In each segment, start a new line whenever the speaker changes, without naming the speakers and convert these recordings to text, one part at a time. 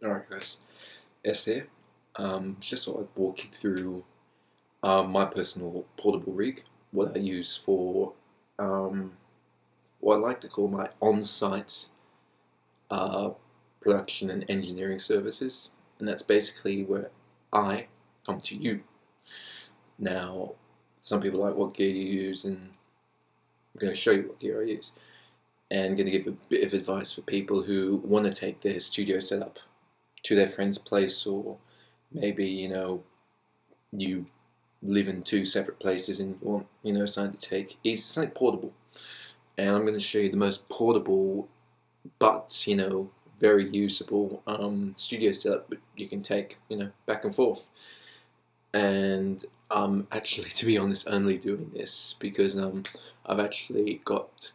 Alright guys, S here. Just thought I'd walk you through my personal portable rig, what I use for what I like to call my on-site uh, production and engineering services, and that's basically where I come to you. Now, some people are like, what gear you use, and I'm going to show you what gear I use, and I'm going to give a bit of advice for people who want to take their studio setup to their friend's place, or maybe you live in two separate places and you want something to take easy, something portable. And I'm going to show you the most portable but very usable studio setup that you can take back and forth. And I'm actually, to be honest, only doing this because I've actually got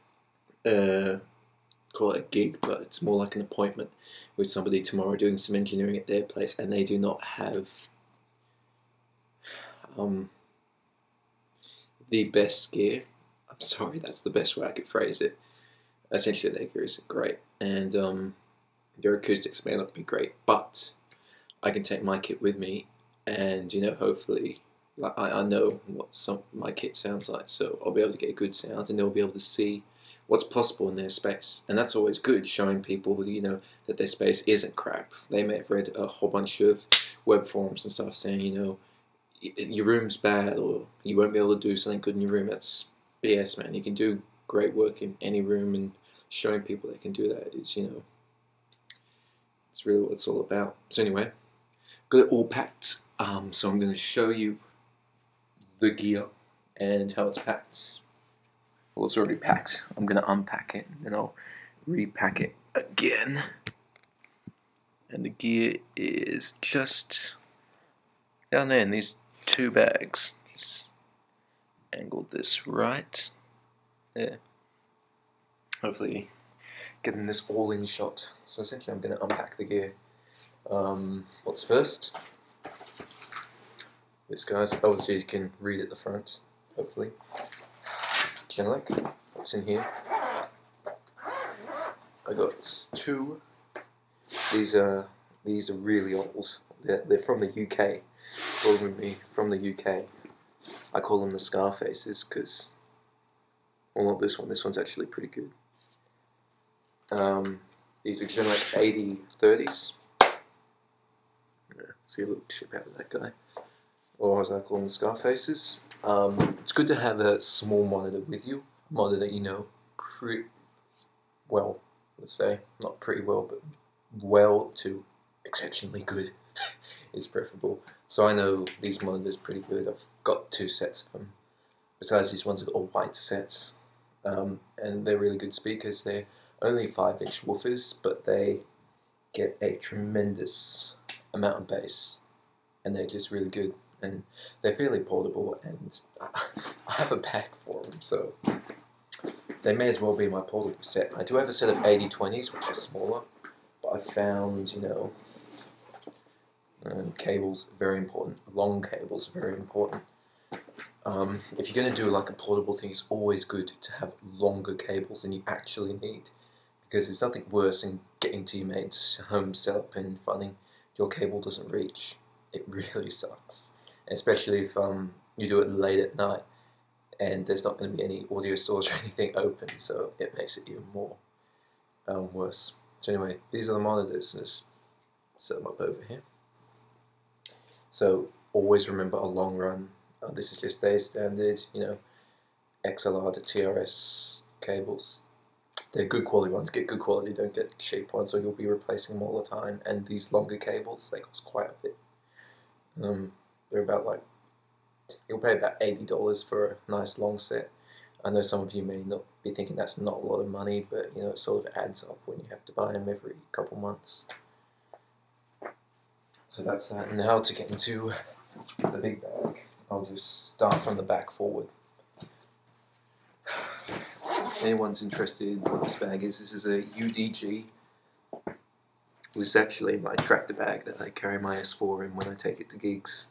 call it a gig, but it's more like an appointment with somebody tomorrow doing some engineering at their place, and they do not have um, the best gear. I'm sorry, that's the best way I could phrase it. Essentially, their gear isn't great, and their acoustics may not be great, but I can take my kit with me, and hopefully, like I know what my kit sounds like, so I'll be able to get a good sound, and they'll be able to see what's possible in their space, and that's always good, showing people that their space isn't crap. They may have read a whole bunch of web forums and stuff saying your room's bad or you won't be able to do something good in your room. That's BS, man. You can do great work in any room, and showing people they can do that is, it's really what it's all about. So anyway, got it all packed. So I'm going to show you the gear and how it's packed. Well, it's already packed. I'm going to unpack it and then I'll repack it again. And the gear is just down there in these two bags. Just angled this right there. Hopefully getting this all in shot. So essentially I'm going to unpack the gear. What's first? This guy's, obviously you can read at the front, hopefully. Genelec, what's in here? I got two. These are really old. They're from the UK. Following me from the UK. I call them the Scarfaces because, well, not this one. This one's actually pretty good. These are Genelec 8030s. Yeah, see a little chip out of that guy. Or as I call them, the Scarfaces. It's good to have a small monitor with you. A monitor pretty well, let's say. Not pretty well, but well to exceptionally good is preferable. So I know these monitors pretty good. I've got two sets of them. Besides, these ones are all white sets. And they're really good speakers. They're only 5-inch woofers, but they get a tremendous amount of bass. And they're just really good. And they're fairly portable, and I have a pack for them, so they may as well be my portable set. I do have a set of 8020s, which are smaller, but I found, cables are very important. Long cables are very important. If you're going to do like a portable thing, it's always good to have longer cables than you actually need, because there's nothing worse than getting to your mate's home setup and finding your cable doesn't reach. It really sucks. Especially if you do it late at night and there's not going to be any audio stores or anything open, so it makes it even more worse. So anyway, these are the monitors. Let's set them up over here. So always remember a long run. This is just a standard, XLR to TRS cables. They're good quality ones. Get good quality, don't get cheap ones, or you'll be replacing them all the time. And these longer cables, they cost quite a bit. They're about like, you'll pay about $80 for a nice long set. I know some of you may not be thinking that's not a lot of money, but it sort of adds up when you have to buy them every couple months. So that's that. And now to get into the big bag, I'll just start from the back forward. If anyone's interested in what this bag is, this is a UDG. This is actually my tractor bag that I carry my S4 in when I take it to gigs.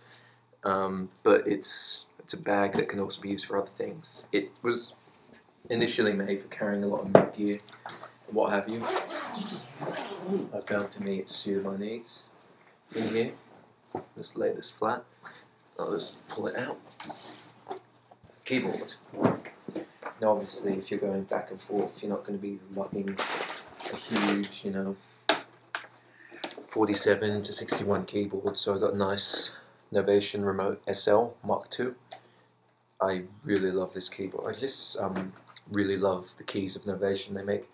But it's a bag that can also be used for other things. It was initially made for carrying a lot of gear and what have you. I found for me it suited my needs. In here, let's lay this flat. I'll just pull it out. Keyboard. Now obviously if you're going back and forth, you're not going to be lugging a huge, 47 to 61 keyboard, so I got a nice Novation Remote SL Mark II. I really love this keyboard. I just really love the keys of Novation they make.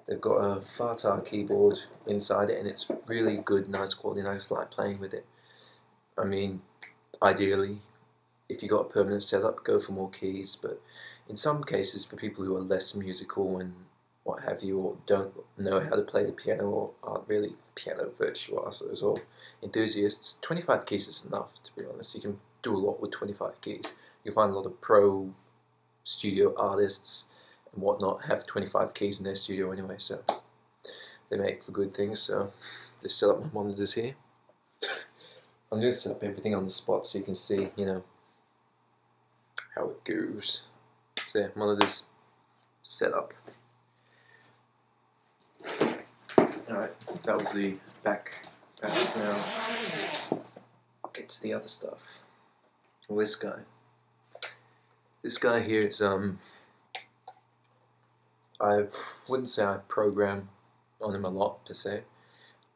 They've got a FATA keyboard inside it, and it's really good, nice quality, and I just like playing with it. I mean, ideally, if you got a permanent setup, go for more keys, but in some cases, for people who are less musical and what have you, or don't know how to play the piano, or aren't really piano virtuosos or enthusiasts, 25 keys is enough, to be honest. You can do a lot with 25 keys. You find a lot of pro studio artists and whatnot have 25 keys in their studio anyway, so they make for good things. So just set up my monitors here. I'm going to set up everything on the spot so you can see, how it goes. So yeah, monitors set up. Alright, that was the back. Now, I'll get to the other stuff. Well, this guy. This guy here is, I wouldn't say I program on him a lot, per se.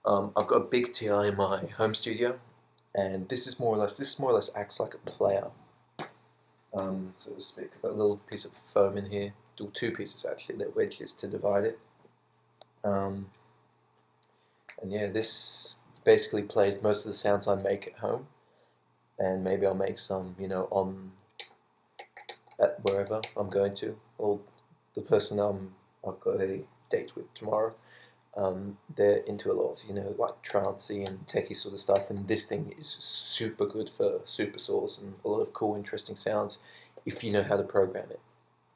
I've got a big TI in my home studio, and this more or less acts like a player, so to speak. I've got a little piece of foam in here, two pieces actually, they're wedges to divide it. And yeah, this basically plays most of the sounds I make at home, and maybe I'll make some, at wherever I'm going to. Well, the person I've got a date with tomorrow, they're into a lot of, like trancey and techie sort of stuff, and this thing is super good for super saws and a lot of cool, interesting sounds if you know how to program it.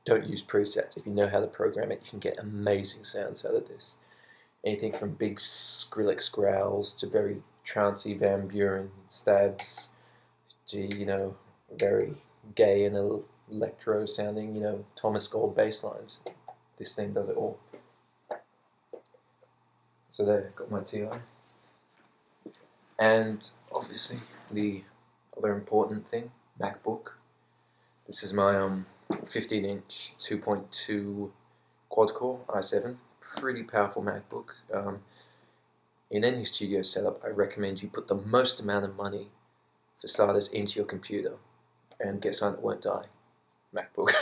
Don't use presets. If you know how to program it, you can get amazing sounds out of this. Anything from big Skrillex growls to very trancey Van Buren stabs to, very gay and electro sounding, Thomas Gold bass lines. This thing does it all. So there, got my TI. And obviously the other important thing, MacBook. This is my 15-inch 2.2 quad-core i7. Pretty powerful MacBook. In any studio setup, I recommend you put the most amount of money, for starters, into your computer and get something that won't die. MacBook.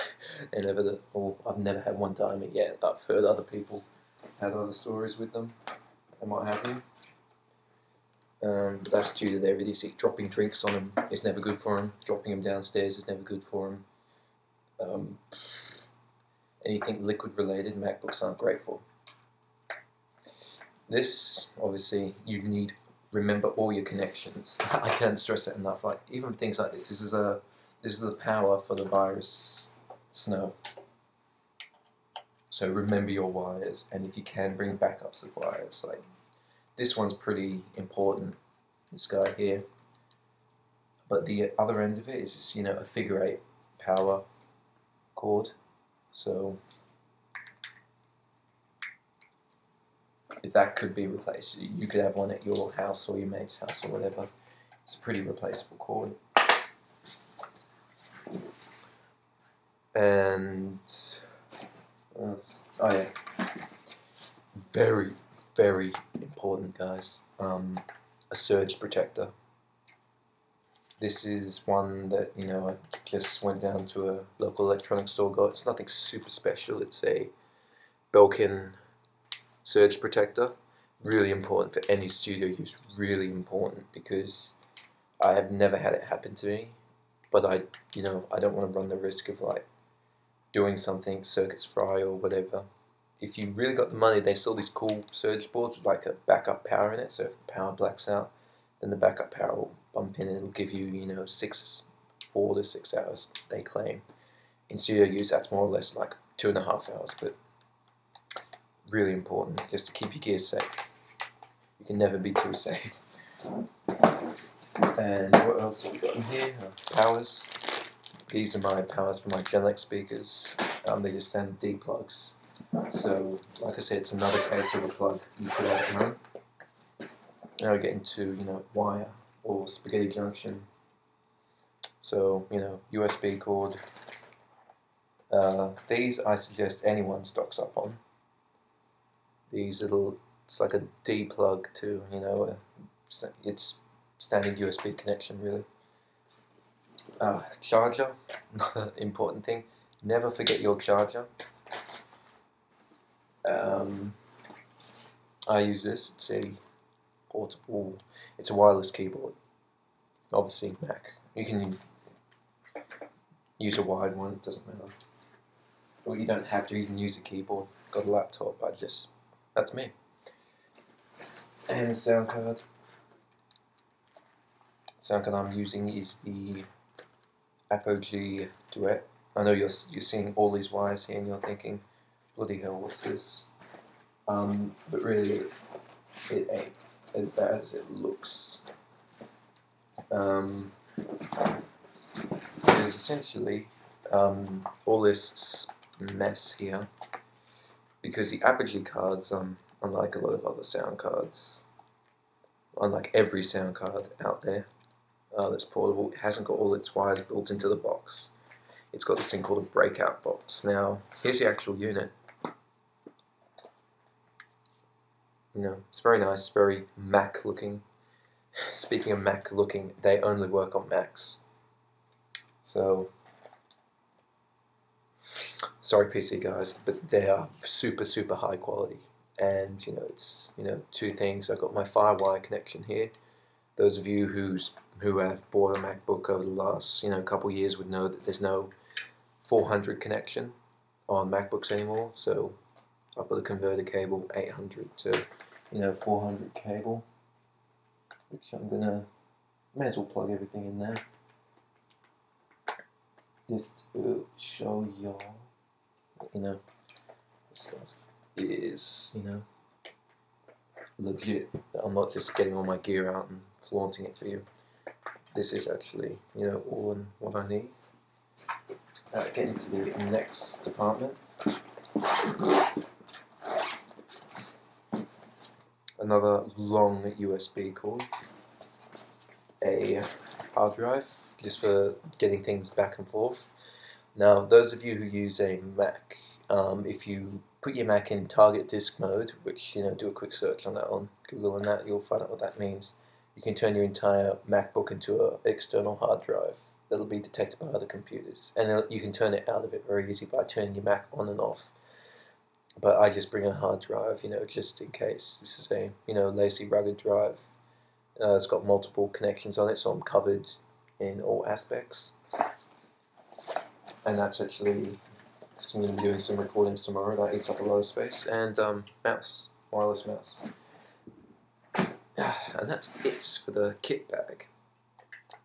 I've never had one die me yet. I've heard other people had other stories with them and what have you. But that's due to their idiocy. Dropping drinks on them is never good for them. Dropping them downstairs is never good for them. Anything liquid related, MacBooks aren't great for. This, obviously, you need remember all your connections. I can't stress it enough. Like even things like this. This is the power for the Virus Snow. So remember your wires, and if you can, bring backups of wires. Like this one's pretty important. This guy here. But the other end of it is just a figure 8 power cord. So if that could be replaced, you could have one at your house or your mate's house or whatever. It's a pretty replaceable cord. And oh yeah, very, very important, guys. A surge protector. This is one that I just went down to a local electronics store, got. It's nothing super special. It's a Belkin surge protector. Really important for any studio use. Really important because I have never had it happen to me, but I don't want to run the risk of like doing something, circuits fry or whatever. If you really got the money, they sell these cool surge boards with like a backup power in it, so if the power blacks out, then the backup power will bump in and it'll give you, 4 to 6 hours, they claim. In studio use, that's more or less like 2.5 hours, but really important, just to keep your gear safe. You can never be too safe. And what else have we got in here? Powers. These are my powers for my Genelec speakers. They just send D plugs. So, like I said, it's another case of a plug you could have at home. Now we get into, wire or spaghetti junction. So, USB cord. These I suggest anyone stocks up on. These little, it's like a D plug to, it's standard USB connection really. Charger, another important thing. Never forget your charger. I use this. It's a portable. It's a wireless keyboard. Obviously Mac. You can use a wired one. It doesn't matter. Well, you don't have to even use a keyboard. Got a laptop. That's me. And the sound card. Sound card I'm using is the Apogee Duet. I know you're seeing all these wires here and you're thinking, bloody hell, what's this? But really, it ain't as bad as it looks. There's essentially all this mess here because the Apogee cards, unlike a lot of other sound cards, unlike every sound card out there that's portable, it hasn't got all its wires built into the box. It's got this thing called a breakout box. Now, here's the actual unit. It's very nice, very Mac looking. Speaking of Mac looking, they only work on Macs. So, sorry PC guys, but they are super, super high quality. And, it's, two things. I've got my FireWire connection here. Those of you who have bought a MacBook over the last, couple years would know that there's no 400 connection on MacBooks anymore. So, I've got a converter cable, 800 to 400 cable, which may as well plug everything in there, just to show y'all, this stuff is, legit. I'm not just getting all my gear out and flaunting it for you. This is actually, all in what I need. Getting to the next department. Another long USB cord, a hard drive, just for getting things back and forth. Now, those of you who use a Mac, if you put your Mac in target disk mode, which, do a quick search on that on Google and that, you'll find out what that means. You can turn your entire MacBook into an external hard drive that'll be detected by other computers. And you can turn it out of it very easy by turning your Mac on and off. But I just bring a hard drive, just in case. This is a, lacy, rugged drive. It's got multiple connections on it, so I'm covered in all aspects. And that's actually, because I'm going to be doing some recordings tomorrow, that eats up a lot of space. And mouse, wireless mouse. And that's it for the kit bag.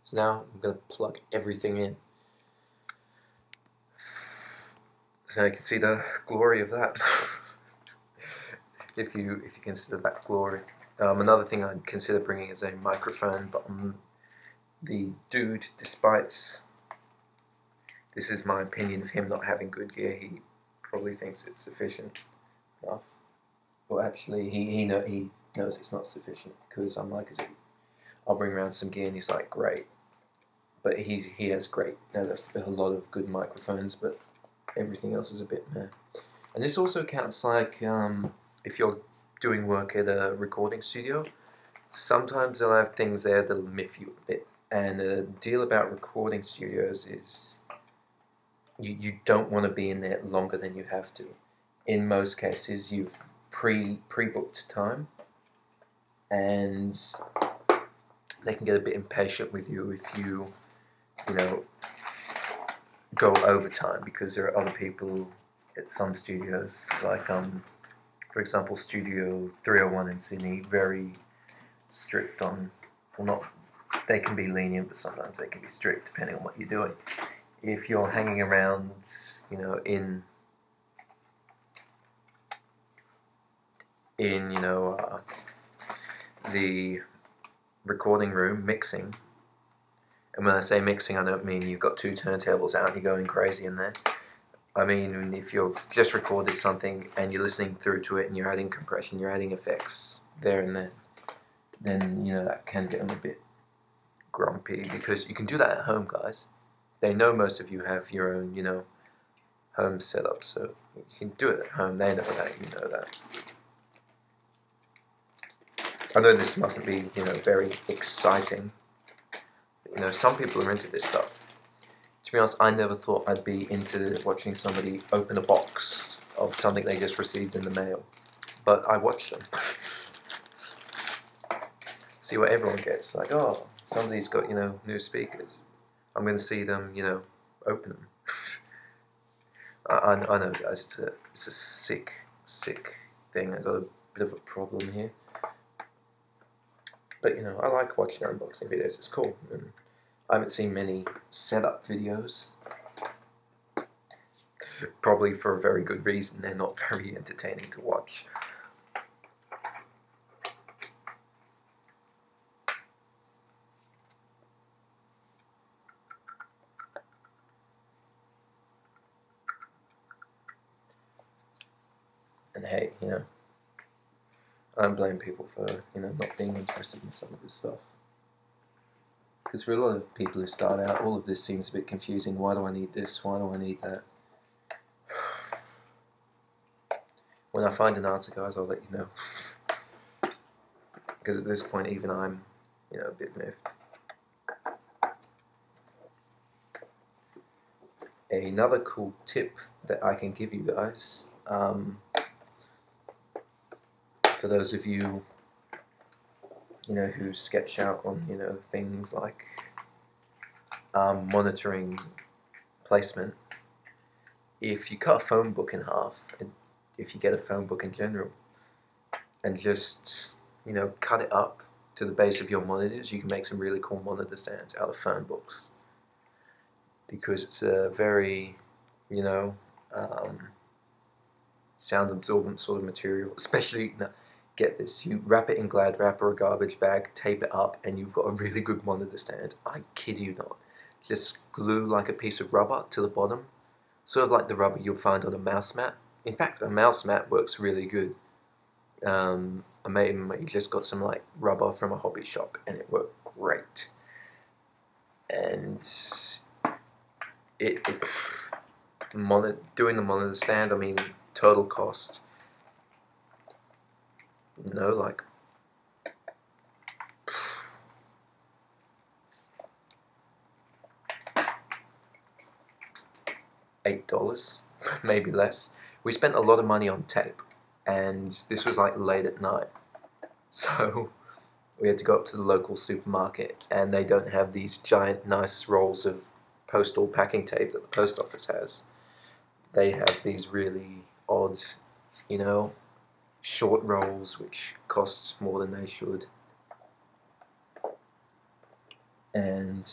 So now I'm going to plug everything in. So now you can see the glory of that, if you consider that glory. Another thing I'd consider bringing is a microphone, but the dude, despite this is my opinion of him not having good gear, he probably thinks it's sufficient enough. Well, actually, he knows it's not sufficient, because I'm like, I'll bring around some gear, and he's like, great. But he has great, a lot of good microphones, but everything else is a bit meh. And this also counts like if you're doing work at a recording studio, sometimes they'll have things there that'll miff you a bit. And the deal about recording studios is you don't want to be in there longer than you have to. In most cases, you've pre-booked time, and they can get a bit impatient with you if you go overtime, because there are other people at some studios, like for example Studio 301 in Sydney, very strict on, well, not, they can be lenient, but sometimes they can be strict depending on what you're doing. If you're hanging around, in the recording room mixing, and when I say mixing, I don't mean you've got two turntables out and you're going crazy in there. I mean, if you've just recorded something and you're listening through to it and you're adding compression, you're adding effects there and then you know that can get them a bit grumpy, because you can do that at home, guys. They know most of you have your own, you know, home setup, so you can do it at home. They know that, you know that. I know this mustn't be, you know, very exciting, but, you know, some people are into this stuff. To be honest, I never thought I'd be into watching somebody open a box of something they just received in the mail, but I watch them. See what everyone gets. Like, oh, somebody's got, you know, new speakers. I'm going to see them, you know, open them. I know, guys. It's a sick thing. I got a bit of a problem here. But you know, I like watching unboxing videos. It's cool. And I haven't seen many setup videos. Probably for a very good reason. They're not very entertaining to watch. And hey, you know, I don't blame people for, you know, not being interested in some of this stuff. Because for a lot of people who start out, all of this seems a bit confusing. Why do I need this? Why do I need that? When I find an answer, guys, I'll let you know. Because at this point, even I'm, you know, a bit miffed. Another cool tip that I can give you guys, for those of you, you know, who sketch out on, you know, things like monitoring placement. If you cut a phone book in half, and if you get a phone book in general, and just, you know, cut it up to the base of your monitors, you can make some really cool monitor stands out of phone books. Because it's a very, you know, sound absorbent sort of material. Especially, no, get this, you wrap it in Glad wrap or a garbage bag, tape it up, and you've got a really good monitor stand. I kid you not. Just glue like a piece of rubber to the bottom, sort of like the rubber you'll find on a mouse mat. In fact, a mouse mat works really good. I made you just got some like rubber from a hobby shop, and it worked great. And doing the monitor stand, I mean, total cost, you know, like $8, maybe less. We spent a lot of money on tape, and this was like late at night, so we had to go up to the local supermarket, and they don't have these giant nice rolls of postal packing tape that the post office has. They have these really odd, you know, short rolls which cost more than they should. And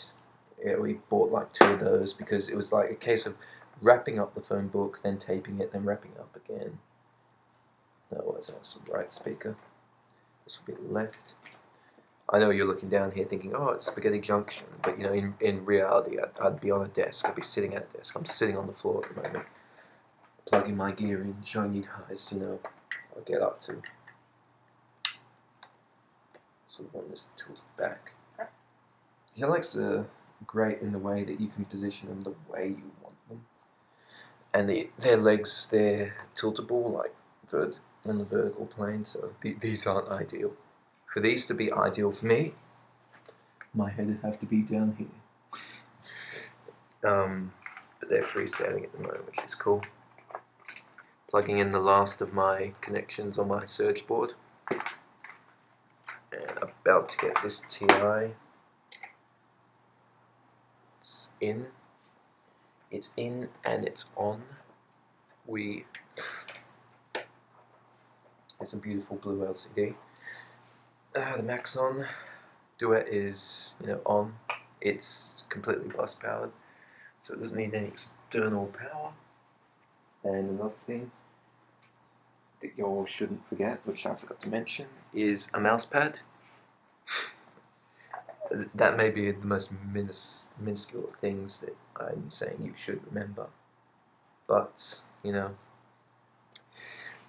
yeah, we bought like 2 of those because it was like a case of wrapping up the phone book, then taping it, then wrapping up again. That was awesome. Right speaker. This will be left. I know you're looking down here thinking, oh, it's Spaghetti Junction, but you know, in reality, I'd be on a desk. I'd be sitting at a desk. I'm sitting on the floor at the moment, plugging my gear in, showing you guys, you know, what I get up to. Sort of on this tilted back. Your legs are great in the way that you can position them the way you want them. And their legs, they're tiltable, like on the vertical plane, so these aren't ideal. For these to be ideal for me, my head would have to be down here. But they're freestanding at the moment, which is cool. Plugging in the last of my connections on my surge board. And about to get this TI. It's in. It's in and it's on. It's a beautiful blue LCD. The Maxon Duet is, you know, on. It's completely bus powered, so it doesn't need any external power. And another thing that you all shouldn't forget, which I forgot to mention, is a mouse pad. That may be the most minuscule things that I'm saying you should remember. but you know,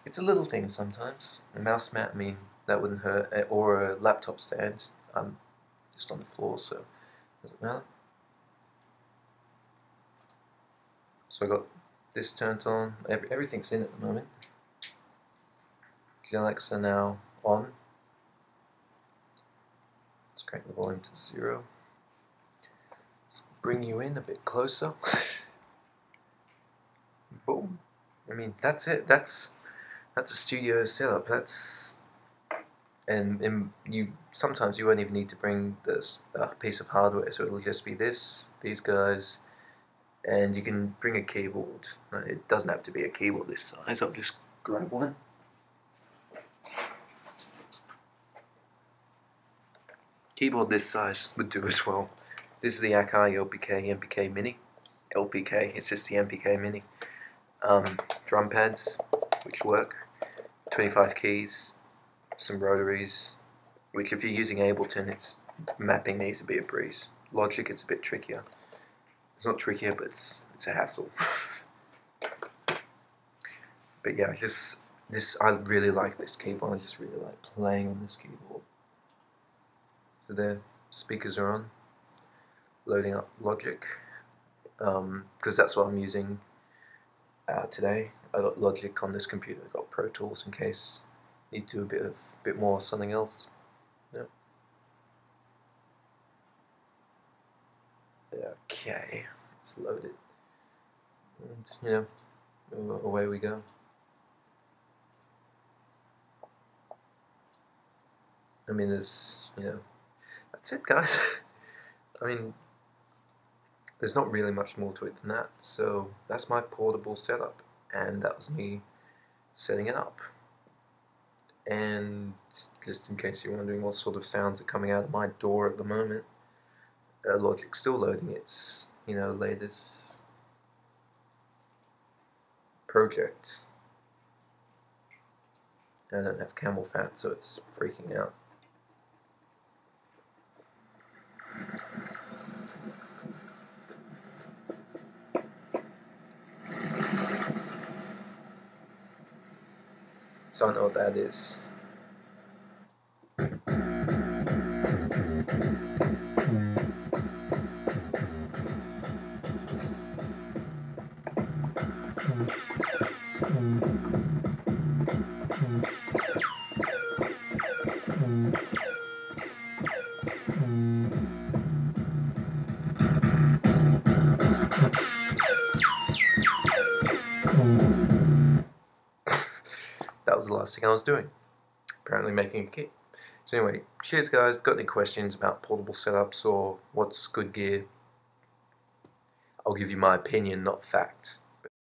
it's a little thing sometimes. A mouse mat, I mean, that wouldn't hurt, or a laptop stand. I'm just on the floor, so doesn't matter. So I got this turned on. Everything's in at the moment. Alexa now on. Let's crank the volume to 0. Let's bring you in a bit closer. Boom. I mean, that's it. That's a studio setup. And you sometimes you won't even need to bring this piece of hardware, so it'll just be these guys, and you can bring a keyboard. It doesn't have to be a keyboard this size. I'll just grab one. Keyboard this size would do as well. This is the Akai MPK Mini. LPK, it's just the MPK Mini. Drum pads, which work. 25 keys, some rotaries, which if you're using Ableton, it's mapping these to be a breeze. Logic, it's a bit trickier. It's not trickier, but it's a hassle. But yeah, I really like this keyboard. I just really like playing on this keyboard. So the speakers are on, loading up Logic, because that's what I'm using today. I got Logic on this computer. I got Pro Tools in case I need to do a bit more something else. Yeah. Okay, let's load it, and you know, away we go. I mean, that's it, guys. I mean, there's not really much more to it than that. So that's my portable setup, and that was me setting it up. And just in case you're wondering what sort of sounds are coming out of my door at the moment, Logic's still loading its latest project. I don't have camel fat, so it's freaking out. So I don't know what that is. That was the last thing I was doing. Apparently making a kit. So anyway, cheers guys. Got any questions about portable setups or what's good gear? I'll give you my opinion, not fact.